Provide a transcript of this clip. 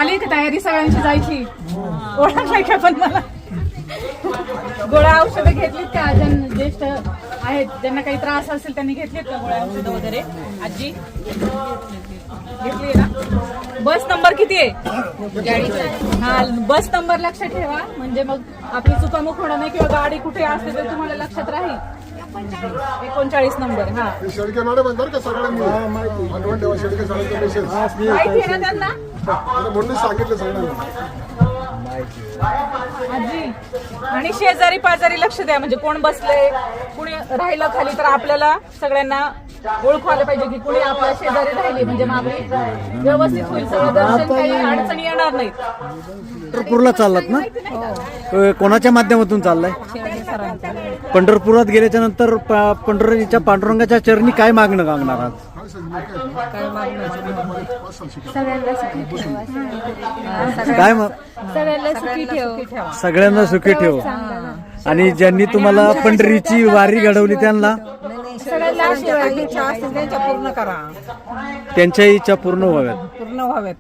झाली का तयारी सगळ्यांची जायची? ओळखलाय का पण मला? गोळ्या औषधं घेतलीत का? ज्येष्ठ आहेत ज्यांना काही त्रास असेल त्यांनी घेतलीत का गोळ्या औषधं वगैरे? आजी घेतली ना? बस नंबर किती आहे? 40. हा, बस नंबर लक्षात ठेवा, म्हणजे मग आपली चुकामुक होणार नाही, किंवा गाडी कुठे असते तर तुम्हाला लक्षात राहील. 39 नंबर. हा, शेळके मॅडम म्हणतात का सगळ्यांनी माहिती आहे ना त्यांना? म्हणून सांगितलं सगळ्यांना. आजी आणि शेजारी पाजारी लक्ष द्या, म्हणजे कोण बसले कुणी राहिलं खाली तर आपल्याला सगळ्यांना ओळखू आलं पाहिजे की कुणी आपल्या शेजारी राहिली, म्हणजे मग आपली व्यवस्थित होईल सगळं दर्शन, काही अडचणी येणार नाहीत. पंढरपूरला चाललात ना? कोणाच्या माध्यमातून चाललाय? पंढरपुरात गेल्याच्या नंतर पंढरीच्या पांडुरंगाच्या चरणी काय मागणं मागणार आज? काय सगळ्यांना सुखी ठेव. आणि ज्यांनी तुम्हाला पंढरीची वारी घडवली त्यांना सगळ्यांना पूर्ण करा, त्यांच्या इच्छा पूर्ण व्हाव्यात.